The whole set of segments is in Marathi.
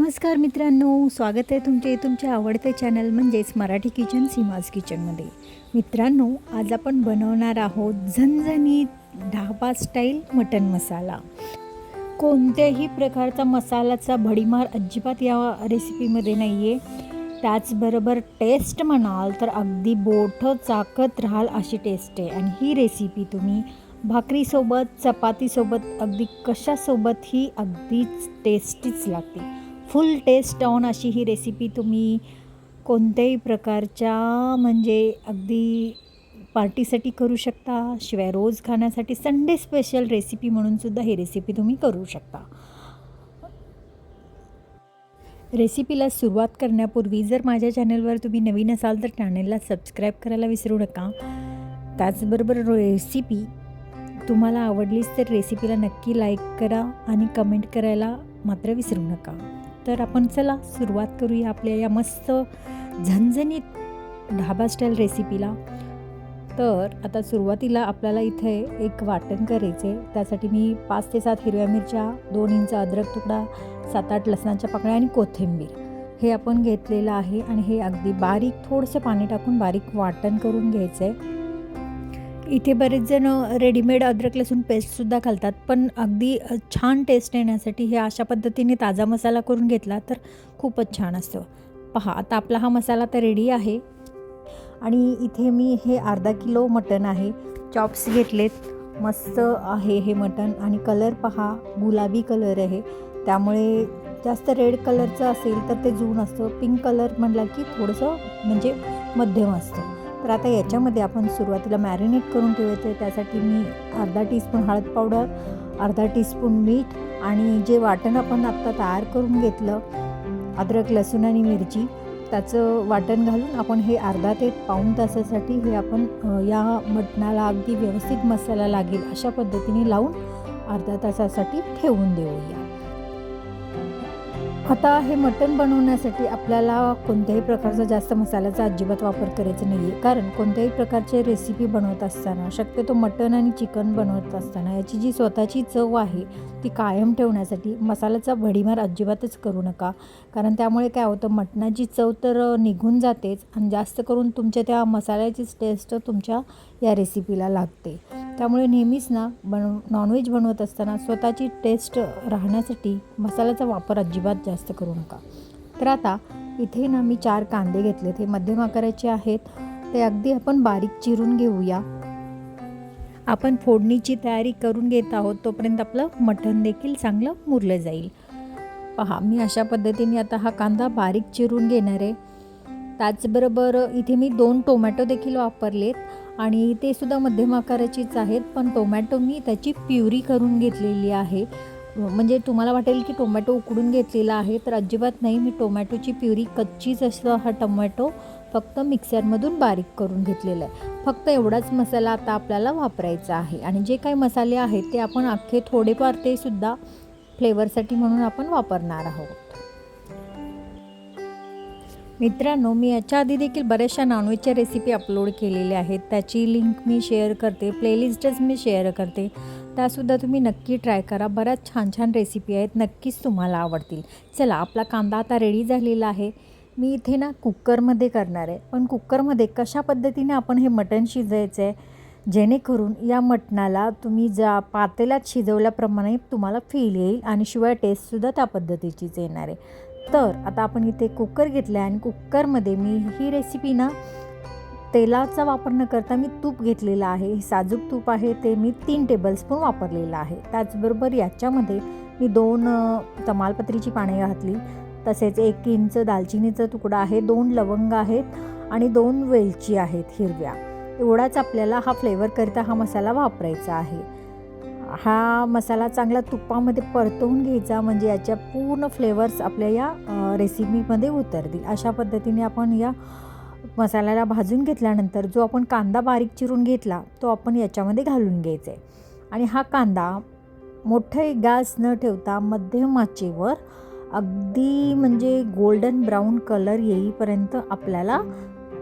नमस्कार मित्रांनो, स्वागत आहे तुमच्या आवडते चॅनल म्हणजेच मराठी किचन सीमाज किचनमध्ये. मित्रांनो, आज आपण बनवणार आहोत झणझणीत ढाबा स्टाईल मटन मसाला. कोणत्याही प्रकारचा मसाल्याचा भडीमार अजिबात या रेसिपीमध्ये नाही आहे. त्याचबरोबर टेस्ट म्हणाल तर अगदी बोटं चाकत राहाल अशी टेस्ट आहे. आणि ही रेसिपी तुम्ही भाकरीसोबत, चपातीसोबत, अगदी कशासोबतही अगदीच टेस्टीच लागते. फुल टेस्ट ऑन अशी ही रेसिपी तुम्ही कोणत्याही प्रकारच्या म्हणजे अगदी पार्टीसाठी करू शकता, शिवाय रोज खाण्यासाठी संडे स्पेशल रेसिपी म्हणूनसुद्धा ही रेसिपी तुम्ही करू शकता. रेसिपीला सुरुवात करण्यापूर्वी जर माझ्या चॅनलवर तुम्ही नवीन असाल तर चॅनलला सबस्क्राईब करायला विसरू नका. त्याचबरोबर रेसिपी तुम्हाला आवडलीच तर रेसिपीला नक्की लाईक करा आणि कमेंट करायला मात्र विसरू नका. तर आपण चला सुरुवात करूया आपल्या या मस्त झणझणीत ढाबा स्टाईल रेसिपीला. तर आता सुरुवातीला आपल्याला इथे एक वाटण करायचं आहे. त्यासाठी मी 5 ते 7 हिरव्या मिरच्या, 2 इंच अद्रक तुकडा, 7-8 लसणाच्या पाकळ्या आणि कोथिंबीर हे आपण घेतलेलं आहे. आणि हे अगदी बारीक थोडंसं पाणी टाकून बारीक वाटण करून घ्यायचं आहे. इथे बरेच जण रेडीमेड अद्रक लसूण पेस्टसुद्धा घालतात, पण अगदी छान टेस्ट येण्यासाठी हे अशा पद्धतीने ताजा मसाला करून घेतला तर खूपच छान असतं. पहा, आता आपला हा मसाला तर रेडी आहे. आणि इथे मी हे अर्धा किलो मटण आहे, चॉप्स घेतलेत. मस्त आहे हे मटण. आणि कलर पहा, गुलाबी कलर आहे. त्यामुळे जास्त रेड कलरचं असेल तर ते जून असतं, पिंक कलर म्हटलं की थोडंसं म्हणजे मध्यम असतं. तर आता याच्यामध्ये आपण सुरुवातीला मॅरिनेट करून ठेवायचं आहे. त्यासाठी मी अर्धा टीस्पून हळद पावडर, अर्धा टीस्पून मीठ आणि जे वाटण आपण आत्ता तयार करून घेतलं अद्रक लसूण आणि मिरची त्याचं वाटण घालून आपण हे अर्धा ते पाऊण तासासाठी हे आपण या मटणाला अगदी व्यवस्थित मसाला लागेल अशा पद्धतीने लावून अर्धा तासासाठी ठेवून देऊया. आता हे मटण बनवण्यासाठी आपल्याला कोणत्याही प्रकारचा जास्त मसाल्याचा अजिबात वापर करायचा नाही आहे. कारण कोणत्याही प्रकारचे रेसिपी बनवत असताना, शक्यतो मटण आणि चिकन बनवत असताना याची जी स्वतःची चव आहे ती कायम ठेवण्यासाठी मसाल्याचा भडीमार अजिबातच करू नका. कारण त्यामुळे काय होतं, मटणाची चव तर निघून जातेच आणि जास्त करून तुमच्या त्या मसाल्याचीच टेस्ट तुमच्या या रेसिपीला लागते. त्यामुळे नेहमीच ना नॉनव्हेज बनवत असताना स्वतःची टेस्ट राहण्यासाठी मसाल्याचा वापर अजिबात जास्त करू नका. तर आता इथे ना मी 4 कांदे घेतले, ते मध्यम आकाराचे आहेत. ते अगदी आपण बारीक चिरून घेऊया. आपण फोडणीची तयारी करून घेत आहोत तोपर्यंत आपलं मटण देखील चांगलं मुरलं जाईल. पहा, मी अशा पद्धतीने आता हा कांदा बारीक चिरून घेणार आहे. त्याचबरोबर इथे मी 2 टोमॅटो देखील वापरलेत आणि ते सुद्धा मध्यम आकाराचीच आहेत, पण टोमॅटो मी त्याची प्युरी करून घेतलेली आहे. म्हणजे तुम्हाला वाटेल की टोमॅटो उकडून घेतलेला आहे, तर अजिबात नाही. मी टोमॅटोची प्युरी कच्चीच असं हा टोमॅटो फक्त मिक्सरमधून बारीक करून घेतलेला आहे. फक्त एवढाच मसाला आता आपल्याला वापरायचा आहे. आणि जे काही मसाले आहेत ते आपण अख्खे थोडेफार ते सुद्धा फ्लेवरसाठी म्हणून आपण वापरणार आहोत. मित्रांनो, मी याच्या आधी देखील बऱ्याचशा नॉनव्हेजच्या रेसिपी अपलोड केलेल्या आहेत. त्याची लिंक मी शेअर करते, प्लेलिस्टच मी शेअर करते. त्यासुद्धा तुम्ही नक्की ट्राय करा. बऱ्याच छान छान रेसिपी आहेत, नक्कीच तुम्हाला आवडतील. चला, आपला कांदा आता रेडी झालेला आहे. मी इथे ना कुकरमध्ये करणार आहे, पण कुकरमध्ये कशा पद्धतीने आपण हे मटण शिजायचं आहे जेणेकरून या मटणाला तुम्ही पातेल्यात शिजवल्याप्रमाणे तुम्हाला फील येईल आणि शिवाय टेस्टसुद्धा त्या पद्धतीचीच येणार आहे. तर आता आपण इथे कुकर घेतला आहे आणि कुकरमध्ये मी ही रेसिपी ना तेलाचा वापर न करता मी तूप घेतलेलं आहे. साजूक तूप आहे, ते मी 3 टेबलस्पून वापरलेलं आहे. त्याचबरोबर याच्यामध्ये मी 2 तमालपत्रीची पाने घातली, तसेच 1 इंच दालचिनीचा तुकडा आहे, 2 लवंग आहेत आणि 2 वेलची आहेत हिरव्या. एवढाच आपल्याला हा फ्लेवरकरिता हा मसाला वापरायचा आहे. हा मसाला चांगला तुपामध्ये परतवून घ्यायचा, म्हणजे याच्या पूर्ण फ्लेवर्स आपल्या या रेसिपीमध्ये उतरतील. अशा पद्धतीने आपण या मसाल्याला भाजून घेतल्यानंतर जो आपण कांदा बारीक चिरून घेतला तो आपण याच्यामध्ये घालून घ्यायचा आहे. आणि हा कांदा मोठे गॅस न ठेवता मध्यम आचेवर अगदी म्हणजे गोल्डन ब्राऊन कलर येईपर्यंत आपल्याला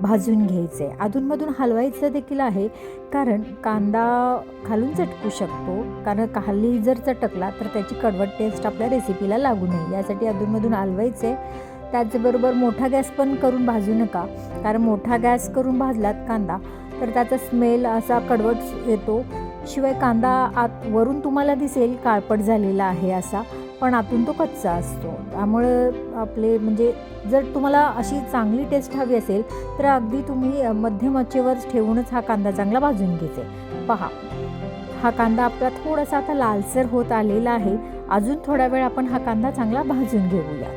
भाजून घ्यायचं आहे. अधूनमधून हलवायचं देखील आहे, कारण कांदा खालून चटकू शकतो. कारण खाली जर चटकला तर त्याची कडवट टेस्ट आपल्या रेसिपीला लागू नये, यासाठी अधूनमधून हलवायचं आहे. त्याचबरोबर मोठा गॅस पण करून भाजू नका, कारण मोठा गॅस करून भाजलात कांदा तर त्याचा स्मेल असा कडवट येतो. शिवाय कांदा वरून तुम्हाला दिसेल काळपट झालेला आहे असा, पण आतून तो कच्चा असतो. त्यामुळे आपले म्हणजे जर तुम्हाला अशी चांगली टेस्ट हवी असेल तर अगदी तुम्ही मध्यम आचेवर ठेवूनच हा कांदा चांगला भाजून घ्यायचा आहे. पहा, हा कांदा आपला थोडासा आता लालसर होत आलेला आहे. अजून थोडा वेळ आपण हा कांदा चांगला भाजून घेऊया.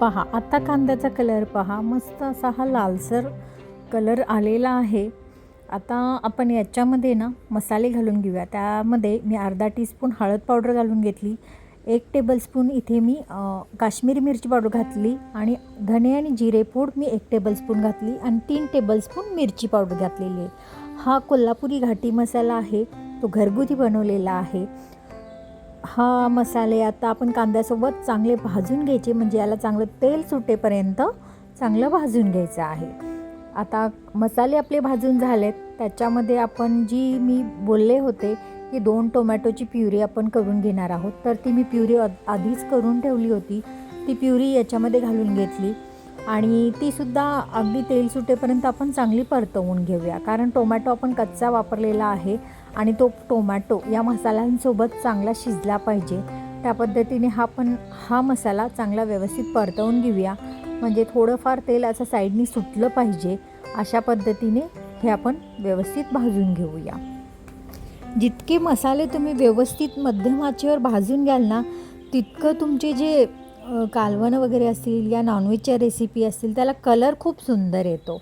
पहा, आता कांद्याचा कलर पहा, मस्त असा हा लालसर कलर आलेला आहे. आता आपण याच्यामध्ये ना मसाले घालून घेऊया. त्यामध्ये मी अर्धा टीस्पून हळद पावडर घालून घेतली, 1 टेबलस्पून इथे मी काश्मीरी मिरची पावडर घातली, आणि धने आणि जिरे पूड मी 1 टेबलस्पून घातली, आणि 3 टेबलस्पून मिरची पावडर घातलेली आहे. हा कोल्हापुरी घाटी मसाला आहे, तो घरगुती बनवलेला आहे. हा मसाले आता आपण कांद्यासोबत चांगले भाजून घ्यायचे, म्हणजे याला चांगलं तेल सुटेपर्यंत चांगलं भाजून घ्यायचं आहे. आता मसाले आपले भाजून झालेत. त्याच्यामध्ये आपण जी मी बोलले होते की 2 टोमॅटोची प्युरी आपण करून घेणार आहोत, तर ती मी प्युरी आधीच करून ठेवली होती. ती प्युरी याच्यामध्ये घालून घेतली, आणि तीसुद्धा अगदी तेल सुटेपर्यंत आपण चांगली परतवून घेऊया, कारण टोमॅटो आपण कच्चा वापरलेला आहे आणि तो टोमॅटो या मसाल्यांसोबत चांगला शिजला पाहिजे. त्या पद्धतीने हा मसाला चांगला व्यवस्थित परतवून घेऊया, म्हणजे थोडंफार तेल असं साईडनी सुटलं पाहिजे. अशा पद्धतीने हे आपण व्यवस्थित भाजून घेऊया. जितके मसाले तुम्ही व्यवस्थित मध्यम आचेवर भाजून घ्याल ना, तितकं तुमचे जे कालवण वगैरे असतील या नॉनव्हेजच्या रेसिपी असतील त्याला कलर खूप सुंदर येतो,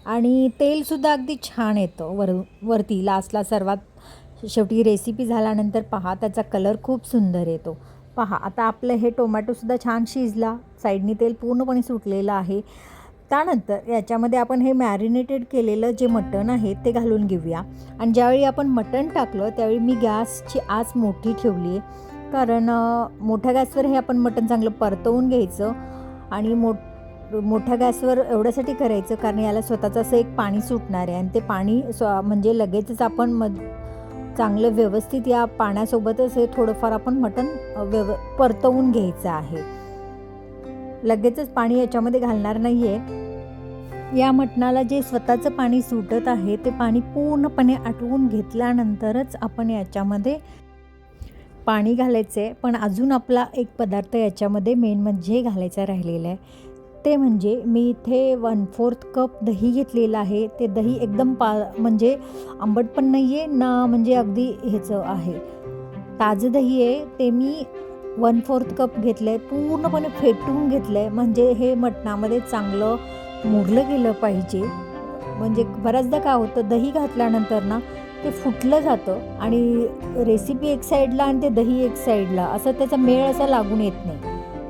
आणि तेलसुद्धा अगदी छान येतं वरती लास्टला. सर्वात शेवटी रेसिपी झाल्यानंतर पहा, त्याचा कलर खूप सुंदर येतो. पहा, आता आपलं हे टोमॅटोसुद्धा छान शिजला, साईडनी तेल पूर्णपणे सुटलेलं आहे. त्यानंतर याच्यामध्ये आपण हे मॅरिनेटेड केलेलं जे मटण आहे ते घालून घेऊया. आणि ज्यावेळी आपण मटण टाकलं त्यावेळी मी गॅसची आच मोठी ठेवली आहे, कारण मोठ्या गॅसवर हे आपण मटण चांगलं परतवून घ्यायचं. आणि मोठ्या गॅसवर एवढ्यासाठी करायचं कारण याला स्वतःचं असं एक पाणी सुटणार आहे, आणि ते पाणी म्हणजे लगेचच आपण चांगलं व्यवस्थित या पाण्यासोबतच हे थोडंफार आपण मटण परतवून घ्यायचं आहे. लगेचच पाणी याच्यामध्ये घालणार नाही आहे. या मटणाला जे स्वतःचं पाणी सुटत आहे ते पाणी पूर्णपणे आटवून घेतल्यानंतरच आपण याच्यामध्ये पाणी घालायचं आहे. पण अजून आपला एक पदार्थ याच्यामध्ये मेन म्हणजे घालायचा राहिलेला आहे, ते म्हणजे मी इथे 1/4 कप दही घेतलेलं आहे. ते दही एकदम म्हणजे आंबट पण नाही आहे ना, म्हणजे अगदी ह्याचं आहे, ताजं दही आहे. ते मी 1/4 कप घेतलं आहे, पूर्णपणे फेटून घेतलं आहे, म्हणजे हे मटणामध्ये चांगलं मुरलं गेलं पाहिजे. म्हणजे बऱ्याचदा काय होतं, दही घातल्यानंतर ना ते फुटलं जातं, आणि रेसिपी एक साईडला आणि ते दही एक साईडला, असं त्याचा मेळ असा लागून येत नाही.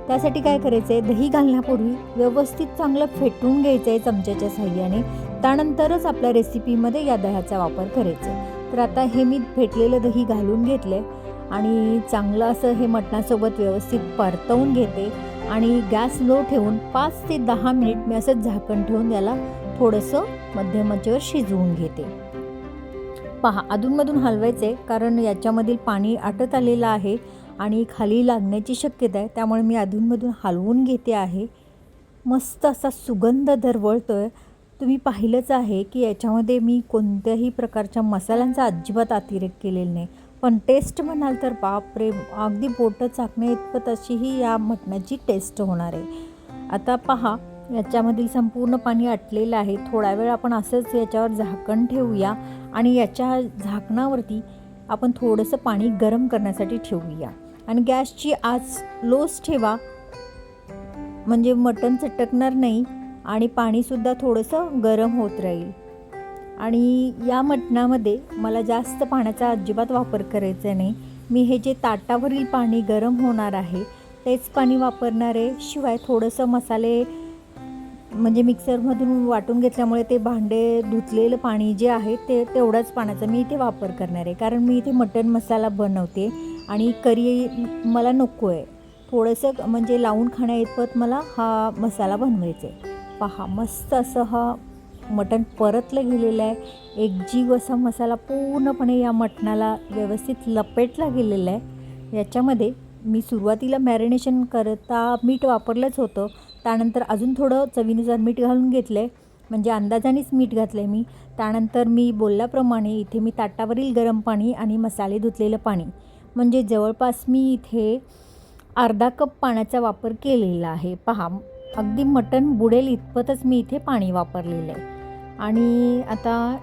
त्यासाठी काय करायचं आहे, दही घालण्यापूर्वी व्यवस्थित चांगलं फेटून घ्यायचं आहे चमच्याच्या साहाय्याने. त्यानंतरच आपल्या रेसिपीमध्ये या दह्याचा वापर करायचा आहे. तर आता हे मी फेटलेलं दही घालून घेतलं आहे, आणि चांगलं असं हे मटणासोबत व्यवस्थित परतवून घेते, आणि गॅस लो ठेवून 5 ते 10 मिनिट मी असं झाकण ठेवून याला थोडंसं मध्यम आचेवर शिजवून घेते. पहा, अधूनमधून हलवायचं आहे, कारण याच्यामधील पाणी आटत आलेलं आहे आणि खाली लागण्याची शक्यता आहे, त्यामुळे मी अधूनमधून हलवून घेते आहे. मस्त असा सुगंध दरवळतो आहे. तुम्ही पाहिलंच आहे की याच्यामध्ये मी कोणत्याही प्रकारच्या मसाल्यांचा अजिबात अतिरेक केलेला नाही, पण टेस्ट म्हणाल तर बापरे, अगदी बोटं चाकण्या इतपत अशीही या मटणाची टेस्ट होणार आहे. आता पहा, याच्यामधील संपूर्ण पाणी आटलेलं आहे. थोडा वेळ आपण असंच याच्यावर झाकण ठेवूया, आणि याच्या झाकणावरती आपण थोडंसं पाणी गरम करण्यासाठी ठेवूया, आणि गॅसची आच लोच ठेवा, म्हणजे मटण चटकणार नाही आणि पाणीसुद्धा थोडंसं गरम होत राहील. आणि या मटणामध्ये मला जास्त पाण्याचा अजिबात वापर करायचा नाही. मी हे जे ताटावरील पाणी गरम होणार आहे तेच पाणी वापरणार आहे. शिवाय थोडंसं मसाले म्हणजे मिक्सरमधून वाटून घेतल्यामुळे ते भांडे धुतलेलं पाणी जे आहे ते तेवढ्याच पाण्याचा मी इथे वापर करणार आहे, कारण मी इथे मटण मसाला बनवते आणि करी मला नको आहे. थोडंसं म्हणजे लावून खाण्याइतपत मला हा मसाला बनवायचा आहे. पहा मस्त असं हा मटण परतलं गेलेलं आहे. एकजीव असा मसाला पूर्णपणे या मटणाला व्यवस्थित लपेटला गेलेला आहे. याच्यामध्ये मी सुरुवातीला मॅरिनेशन करता मीठ वापरलंच होतं. त्यानंतर अजून थोडं चवीनुसार मीठ घालून घेतलं आहे, म्हणजे अंदाजानेच मीठ घातलं आहे मी. त्यानंतर मी बोलल्याप्रमाणे इथे मी ताटावरील गरम पाणी आणि मसाले धुतलेलं पाणी, म्हणजे जवळपास मी इथे अर्धा कप पाण्याचा वापर केलेला आहे. पहा अगदी मटण बुडेल इतपतच मी इथे पाणी वापरलेलं आहे. आणि आता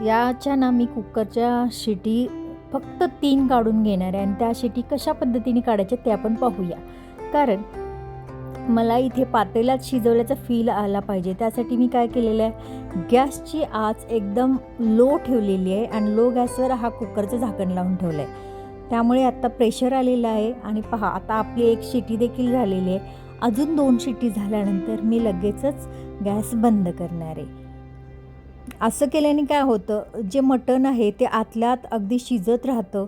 याच्या ना मी कुकरच्या शिटी फक्त 3 काढून घेणार आहे आणि त्या शिटी कशा पद्धतीने काढायच्या ते आपण पाहूया. कारण मला इथे पातेल्यात शिजवल्याचा फील आला पाहिजे, त्यासाठी मी काय केलेलं आहे, गॅसची आच एकदम लो ठेवलेली आहे आणि लो गॅसवर हा कुकरचं झाकण लावून ठेवलं आहे. त्यामुळे आत्ता प्रेशर आलेलं आहे आणि पहा आता आपली 1 शिटी देखील झालेली आहे. अजून 2 शिटी झाल्यानंतर मी लगेचच गॅस बंद करणार आहे. असं केल्याने काय होतं, जे मटण आहे ते आतल्यात अगदी शिजत राहतं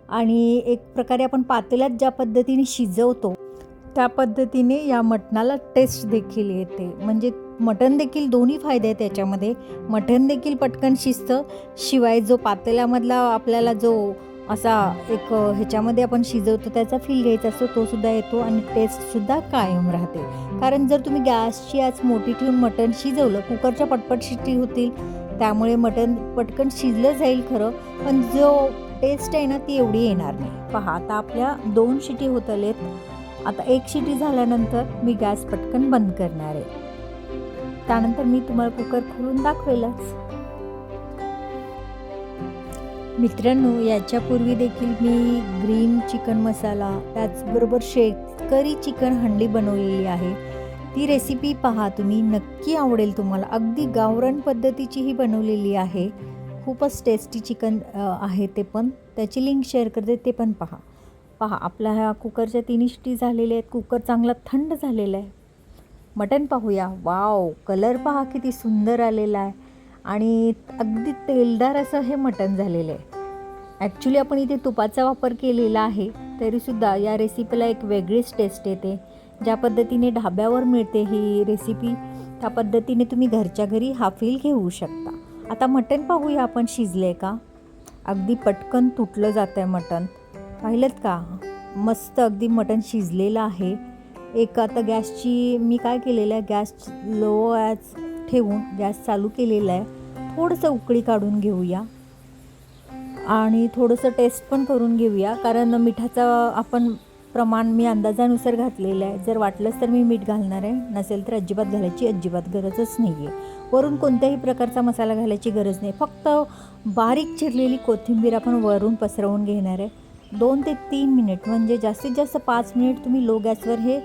आणि एक प्रकारे आपण पातेल्यात ज्या पद्धतीने शिजवतो त्या पद्धतीने या मटणाला टेस्ट देखील येते. म्हणजे मटण देखील दोन्ही फायदे आहेत त्याच्यामध्ये. मटण देखील पटकन शिजतं, शिवाय जो पातेल्यामधला आपल्याला जो असा एक ह्याच्यामध्ये आपण शिजवतो त्याचा फील घ्यायचा असतो तो सुद्धा येतो आणि टेस्टसुद्धा कायम राहते. कारण जर तुम्ही गॅसची आज मोठी ठेवून मटण शिजवलं, कुकरच्या पटपट शिट्टी होतील, त्यामुळे मटण पटकन शिजलं जाईल खरं, पण जो टेस्ट आहे ना ती एवढी येणार नाही. पहा आता आपल्या 2 शिटी होत आलेत. आता 1 शिटी झाल्यानंतर मी गॅस पटकन बंद करणार आहे. त्यानंतर मी तुम्हाला कुकर खोलून दाखवेलच. मित्रांनो, याच्यापूर्वी देखील मी ग्रीन चिकन मसाला, त्याचबरोबर शेतकरी चिकन हंडी बनवलेली आहे. ती रेसिपी पहा तुम्ही, नक्की आवडेल तुम्हाला. अगदी गावरान पद्धतीची ही बनवलेली आहे. खूपच टेस्टी चिकन आहे ते पण. त्याची लिंक शेअर करते, ते पण पहा. पहा आपल्या ह्या कुकरच्या 3 शिटी झालेल्या आहेत. कुकर चांगला थंड झालेला आहे. मटण पाहूया. वाव, कलर पहा किती सुंदर आलेला आहे आणि अगदी तेलदार असं हे मटण झालेलं आहे. ॲक्च्युली आपण इथे तुपाचा वापर केलेला आहे, तरीसुद्धा या रेसिपीला एक वेगळीच टेस्ट येते. ज्या पद्धतीने ढाब्यावर मिळते ही रेसिपी, त्या पद्धतीने तुम्ही घरच्या घरी हा फील घेऊ शकता. आता मटण पाहूया आपण शिजले का. अगदी पटकन तुटलं जातं आहे मटण. पाहिलंत का, मस्त अगदी मटण शिजलेलं आहे. एक आता गॅसची मी काय केलेलं आहे, गॅस लो गॅस ठेवून गॅस चालू केलेला आहे. थोडंसं उकळी काढून घेऊया आणि थोडंसं टेस्ट पण करून घेऊया. कारण मिठाचं आपण प्रमाण मी अंदाजानुसार घातलेलं आहे. जर वाटलंच तर मी मीठ घालणार आहे, नसेल तर अजिबात घालायची अजिबात गरजच नाही आहे. वरून कोणत्याही प्रकारचा मसाला घालायची गरज नाही. फक्त बारीक चिरलेली कोथिंबीर आपण वरून पसरवून घेणार आहे. 2 ते 3 मिनिट, म्हणजे जास्तीत जास्त 5 मिनिट तुम्ही लो गॅसवर हे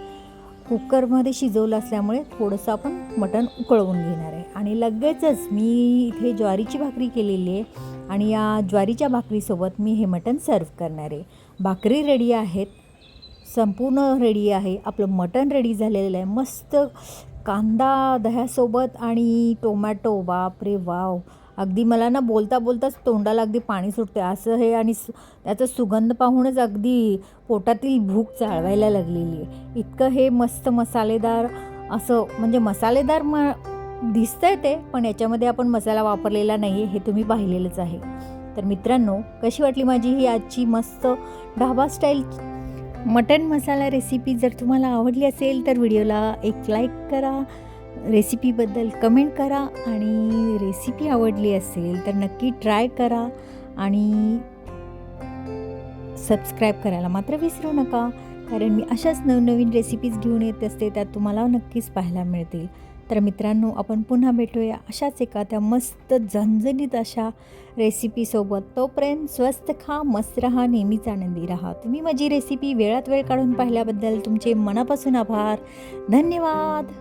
कुकरमध्ये शिजवलं असल्यामुळे थोडंसं आपण मटण उकळवून घेणार आहे. आणि लगेचच मी इथे ज्वारीची भाकरी केलेली आहे आणि या ज्वारीच्या भाकरीसोबत मी हे मटण सर्व करणार आहे. भाकरी रेडी आहेत, संपूर्ण रेडी आहे. आपलं मटण रेडी झालेलं आहे. मस्त कांदा दह्यासोबत आणि टोमॅटो, बापरे वाव, अगदी मला ना बोलता बोलताच तोंडाला अगदी पाणी सुटते असं हे. आणि त्याचा सुगंध पाहूनच अगदी पोटातील भूक चाळवायला लागलेली आहे. इतकं हे मस्त मसालेदार असं, म्हणजे मसालेदार दिसतंय ते, पण याच्यामध्ये आपण मसाला वापरलेला नाही आहे, हे तुम्ही पाहिलेलंच आहे. तर मित्रांनो, कशी वाटली माझी ही आजची मस्त ढाबा स्टाईल मटण मसाला रेसिपी? जर तुम्हाला आवडली असेल तर व्हिडिओला एक लाईक करा, रेसिपीबद्दल कमेंट करा आणि रेसिपी आवडली असेल तर नक्की ट्राय करा आणि सबस्क्राईब करायला मात्र विसरू नका. कारण मी अशाच नवनवीन रेसिपीज घेऊन येत असते, त्यात तुम्हाला नक्कीच पाहायला मिळतील. तर मित्रांनो, आपण पुन्हा भेटूया अशाच एखाद्या मस्त झणझणीत अशा रेसिपीसोबत. तोपर्यंत स्वस्त खा, मस्त रहा, नेहमीच आनंदी रहा. तुम्ही माझी रेसिपी वेळात वेळ काढून पाहिल्याबद्दल तुमचे मनापासून आभार. धन्यवाद.